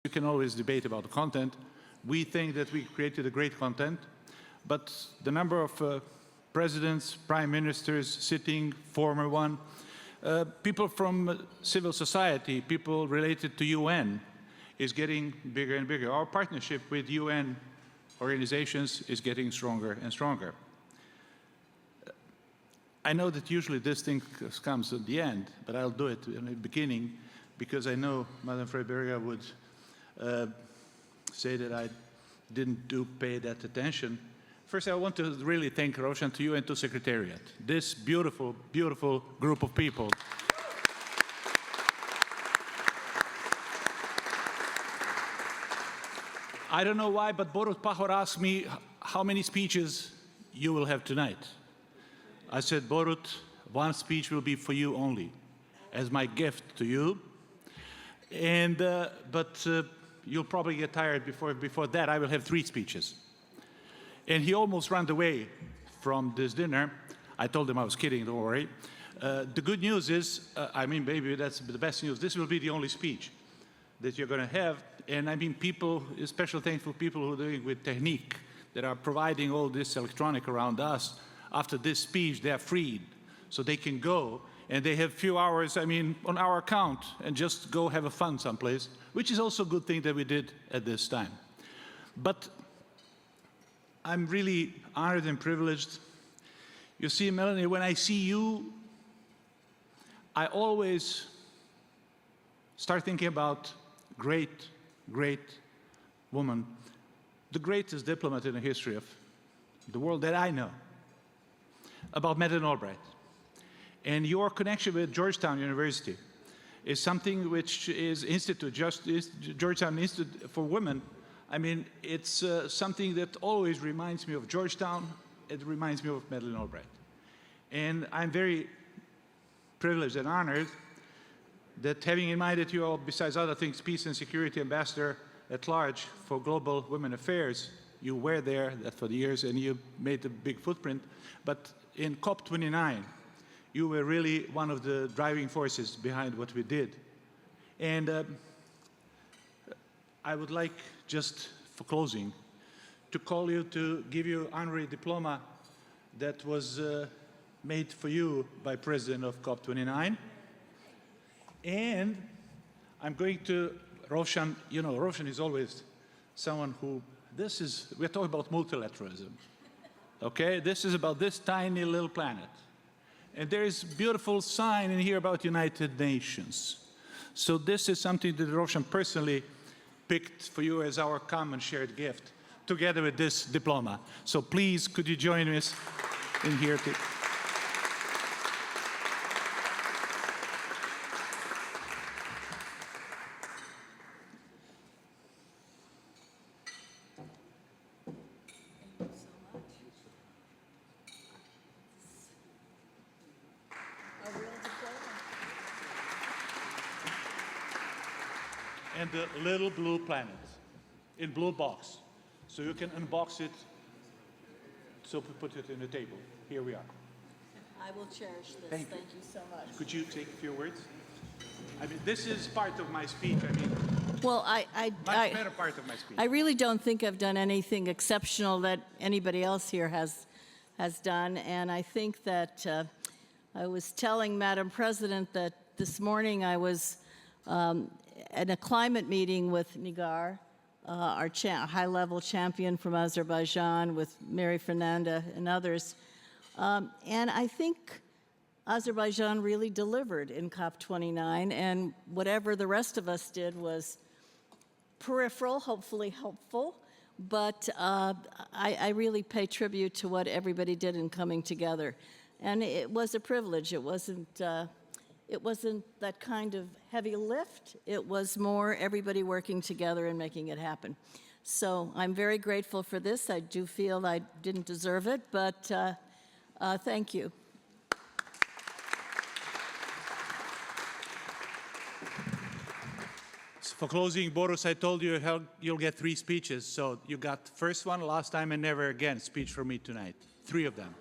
You can always debate about the content. We think that we created a great content, but the number of presidents, prime ministers sitting, former one, people from civil society, people related to UN is getting bigger and bigger. Our partnership with UN organizations is getting stronger and stronger. I know that usually this thing comes at the end, but I'll do it in the beginning because I know Melanne Verveer would say that I didn't pay that attention. First, I want to really thank Roshan, to you and to Secretariat, this beautiful, beautiful group of people. I don't know why, but Borut Pahor asked me how many speeches you will have tonight. I said, Borut, one speech will be for you only, as my gift to you. And, but you'll probably get tired before that. I will have 3 speeches. And he almost ran away from this dinner. I told him I was kidding, don't worry. The good news is, I mean, maybe that's the best news. This will be the only speech that you're going to have. And I mean, people, especially thankful people who are doing with Technique, that are providing all this electronic around us. After this speech, they are freed, so they can go, and they have few hours, I mean, on our account, and just go have a fun someplace, which is also a good thing that we did at this time. But I'm really honored and privileged. You see, Melanie, when I see you, I always start thinking about great, great woman, the greatest diplomat in the history of the world that I know, about Madeleine Albright. And your connection with Georgetown University is something which is Georgetown Institute for Women. I mean, it's something that always reminds me of Georgetown. It reminds me of Madeleine Albright. And I'm very privileged and honored that, having in mind that you are, besides other things, Peace and Security Ambassador at Large for Global Women Affairs, you were there for the years and you made a big footprint. But in COP29, you were really one of the driving forces behind what we did. And I would like, just for closing, to call you to give you an honorary diploma that was made for you by President of COP29. And I'm going to, Roshan, you know, Roshan is always someone who, we're talking about multilateralism. Okay, this is about this tiny little planet. And there is a beautiful sign in here about United Nations. So this is something that Roshan personally picked for you as our common shared gift, together with this diploma. So please, could you join us in here? And the little blue planet in blue box. So you can unbox it. So we put it in the table. Here we are. I will cherish this. Thank you so much. Could you take a few words? I mean, this is part of my speech. I mean, well, much better part of my speech. I really don't think I've done anything exceptional that anybody else here has done. And I think that I was telling Madam President that this morning I was at a climate meeting with Nigar, our high-level champion from Azerbaijan, with Mary Fernanda and others. And I think Azerbaijan really delivered in COP29, and whatever the rest of us did was peripheral, hopefully helpful, but I really pay tribute to what everybody did in coming together. And it was a privilege. It wasn't that kind of heavy lift. It was more everybody working together and making it happen. So I'm very grateful for this. I do feel I didn't deserve it, but thank you. So for closing, Boris, I told you you'll get 3 speeches. So you got the first one, last time and never again, speech from me tonight. 3 of them.